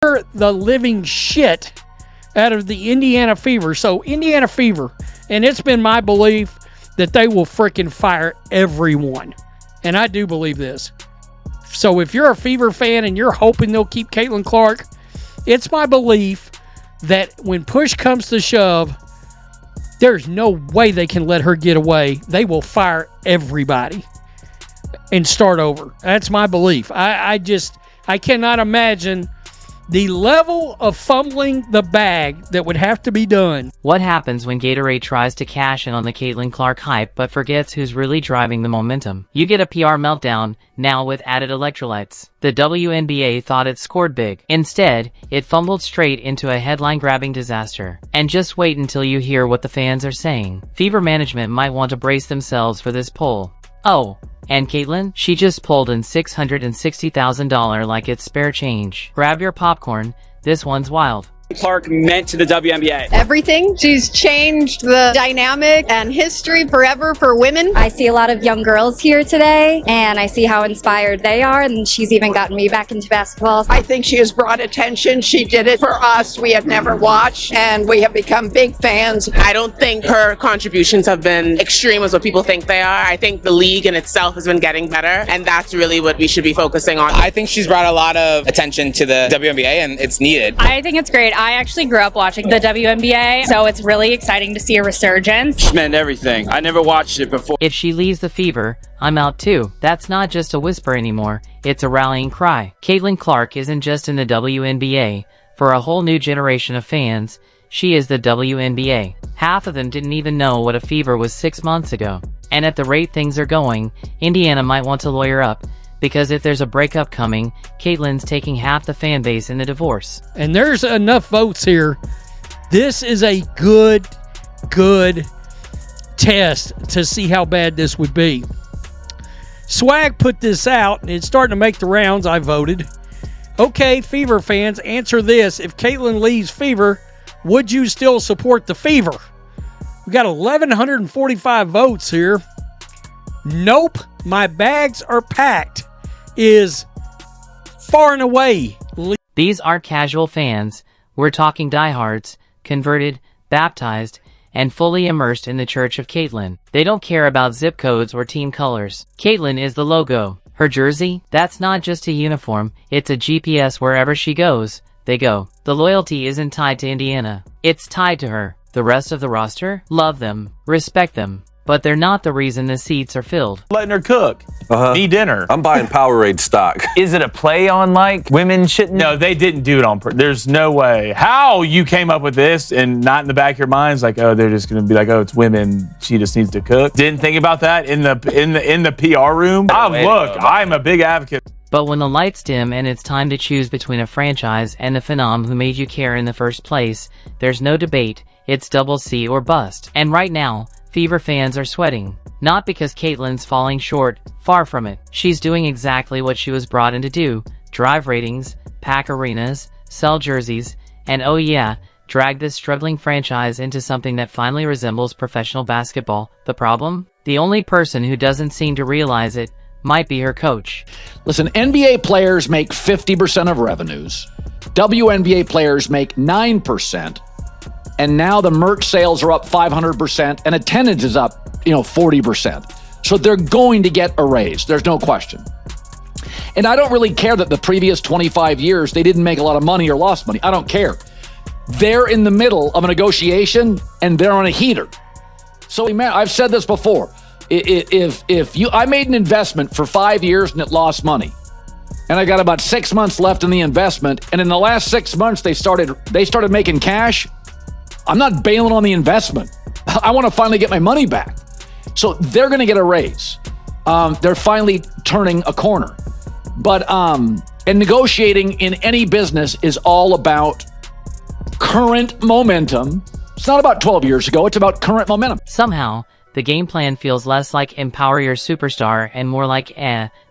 the living shit out of the Indiana Fever. So Indiana Fever, and it's been my belief that they will freaking fire everyone. And I do believe this. So if you're a Fever fan and you're hoping they'll keep Caitlin Clark, it's my belief that when push comes to shove, there's no way they can let her get away. They will fire everybody and start over. That's my belief. I cannot imagine the level of fumbling the bag that would have to be done. What happens when Gatorade tries to cash in on the Caitlin Clark hype but forgets who's really driving the momentum? You get a PR meltdown, now with added electrolytes. The WNBA thought it scored big. Instead, it fumbled straight into a headline-grabbing disaster. And just wait until you hear what the fans are saying. Fever management might want to brace themselves for this poll. Oh, and Caitlin? She just pulled in $660,000 like it's spare change. Grab your popcorn, this one's wild. Clark meant to the WNBA? Everything. She's changed the dynamic and history forever for women. I see a lot of young girls here today, and I see how inspired they are, and she's even gotten me back into basketball. I think she has brought attention. She did it for us. We had never watched, and we have become big fans. I don't think her contributions have been extreme as what people think they are. I think the league in itself has been getting better, and that's really what we should be focusing on. I think she's brought a lot of attention to the WNBA, and it's needed. I think it's great. I actually grew up watching the WNBA, so it's really exciting to see a resurgence. She meant everything. I never watched it before. If she leaves the Fever, I'm out too. That's not just a whisper anymore, it's a rallying cry. Caitlin Clark isn't just in the WNBA. For a whole new generation of fans, she is the WNBA. Half of them didn't even know what a Fever was 6 months ago. And at the rate things are going, Indiana might want to lawyer up. Because if there's a breakup coming, Caitlin's taking half the fan base in the divorce. And there's enough votes here. This is a good test to see how bad this would be. Swag put this out, and it's starting to make the rounds. I voted. Okay, Fever fans, answer this. If Caitlin leaves Fever, would you still support the Fever? We got 1,145 votes here. Nope, my bags are packed. Is far and away. These aren't casual fans. We're talking diehards, converted, baptized, and fully immersed in the Church of Caitlin. They don't care about zip codes or team colors. Caitlin is the logo. Her jersey? That's not just a uniform. It's a GPS wherever she goes. They go. The loyalty isn't tied to Indiana. It's tied to her. The rest of the roster? Love them. Respect them. But they're not the reason the seats are filled. Letting her cook. Me dinner. I'm buying Powerade stock. Is it a play on, like, women shouldn't? No, they didn't do it on purpose. There's no way. How you came up with this and not in the back of your minds, like, oh, they're just going to be like, oh, it's women. She just needs to cook. Didn't think about that in the PR room. Look, I'm a big advocate. But when the lights dim and it's time to choose between a franchise and the phenom who made you care in the first place, there's no debate. It's double C or bust. And right now, Fever fans are sweating. Not because Caitlin's falling short, far from it. She's doing exactly what she was brought in to do. Drive ratings, pack arenas, sell jerseys, and oh yeah, drag this struggling franchise into something that finally resembles professional basketball. The problem? The only person who doesn't seem to realize it might be her coach. Listen, NBA players make 50% of revenues. WNBA players make 9%. And now the merch sales are up 500% and attendance is up, 40%. So they're going to get a raise. There's no question. And I don't really care that the previous 25 years, they didn't make a lot of money or lost money. I don't care. They're in the middle of a negotiation and they're on a heater. So I've said this before. I made an investment for 5 years and it lost money. And I got about 6 months left in the investment. And in the last 6 months, they started making cash. I'm not bailing on the investment. I want to finally get my money back. So they're going to get a raise. They're finally turning a corner. But and negotiating in any business is all about current momentum. It's not about 12 years ago. It's about current momentum. Somehow, the game plan feels less like empower your superstar and more like,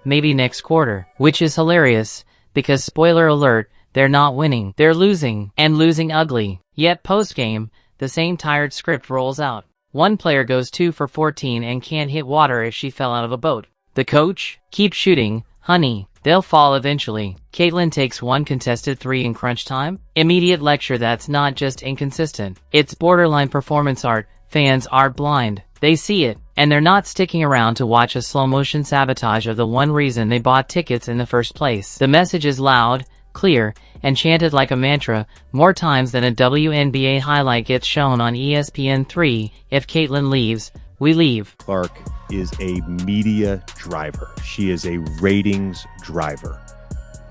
maybe next quarter. Which is hilarious, because spoiler alert, they're not winning. They're losing, and losing ugly. Yet post-game, the same tired script rolls out. One player goes 2 for 14 and can't hit water if she fell out of a boat. The coach? Keep shooting, honey. They'll fall eventually. Caitlyn takes one contested 3 in crunch time. Immediate lecture that's not just inconsistent. It's borderline performance art. Fans aren't blind. They see it, and they're not sticking around to watch a slow-motion sabotage of the one reason they bought tickets in the first place. The message is loud, clear, and chanted like a mantra more times than a WNBA highlight gets shown on ESPN3. If Caitlyn leaves, we leave. Clark is a media driver. She is a ratings driver.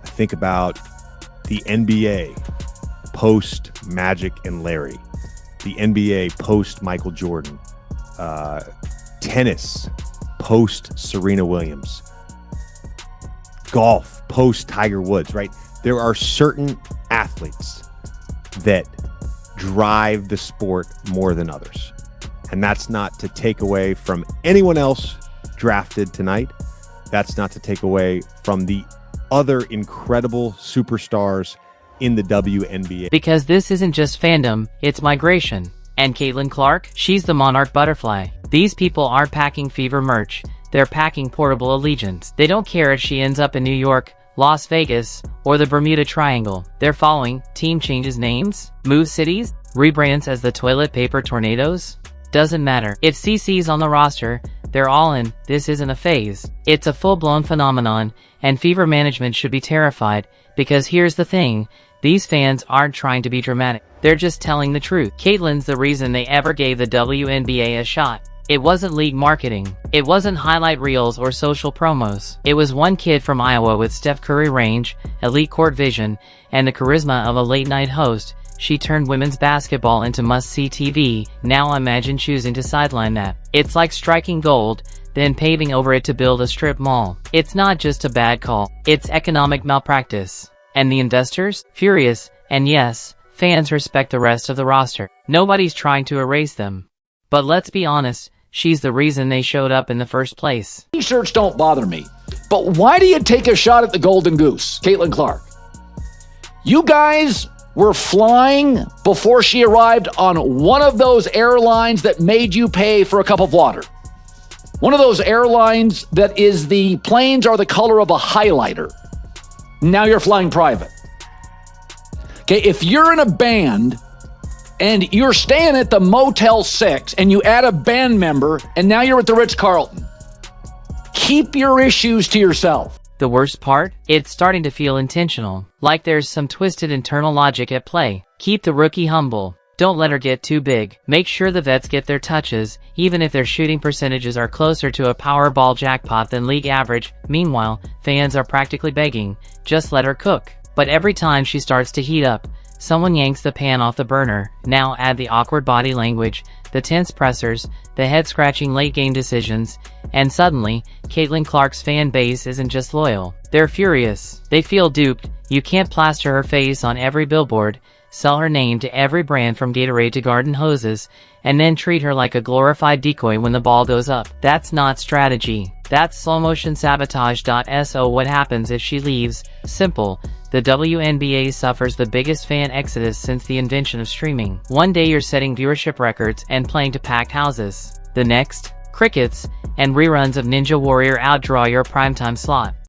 I think about the NBA post Magic and Larry, the NBA post Michael Jordan, tennis post Serena Williams, golf post Tiger Woods, right? There are certain athletes that drive the sport more than others. And that's not to take away from anyone else drafted tonight. That's not to take away from the other incredible superstars in the WNBA. Because this isn't just fandom, it's migration. And Caitlyn Clark, she's the monarch butterfly. These people aren't packing Fever merch, they're packing portable allegiance. They don't care if she ends up in New York, Las Vegas, or the Bermuda Triangle. They're following. Team changes names, moves cities, rebrands as the toilet paper tornadoes. Doesn't matter. If CC's on the roster, they're all in. This isn't a phase. It's a full-blown phenomenon, and Fever management should be terrified, because here's the thing, these fans aren't trying to be dramatic. They're just telling the truth. Caitlyn's the reason they ever gave the WNBA a shot. It wasn't league marketing. It wasn't highlight reels or social promos. It was one kid from Iowa with Steph Curry range, elite court vision, and the charisma of a late-night host. She turned women's basketball into must-see TV. Now imagine choosing to sideline that. It's like striking gold, then paving over it to build a strip mall. It's not just a bad call. It's economic malpractice. And the investors? Furious. And yes, fans respect the rest of the roster. Nobody's trying to erase them. But let's be honest, she's the reason they showed up in the first place. T-shirts don't bother me. But why do you take a shot at the Golden Goose, Caitlyn Clark? You guys were flying before she arrived on one of those airlines that made you pay for a cup of water. One of those airlines that is the planes are the color of a highlighter. Now you're flying private. Okay, if you're in a band and you're staying at the Motel 6 and you add a band member and now you're at the Ritz-Carlton, keep your issues to yourself. The worst part? It's starting to feel intentional, like there's some twisted internal logic at play. Keep the rookie humble. Don't let her get too big. Make sure the vets get their touches, even if their shooting percentages are closer to a Powerball jackpot than league average. Meanwhile, fans are practically begging, just let her cook. But every time she starts to heat up, someone yanks the pan off the burner. Now add the awkward body language, the tense pressers, the head-scratching late-game decisions, and suddenly, Caitlyn Clark's fan base isn't just loyal. They're furious. They feel duped. You can't plaster her face on every billboard, sell her name to every brand from Gatorade to garden hoses, and then treat her like a glorified decoy when the ball goes up. That's not strategy. That's slow-motion sabotage. So what happens if she leaves? Simple. The WNBA suffers the biggest fan exodus since the invention of streaming. One day you're setting viewership records and playing to packed houses. The next, crickets and reruns of Ninja Warrior outdraw your primetime slot.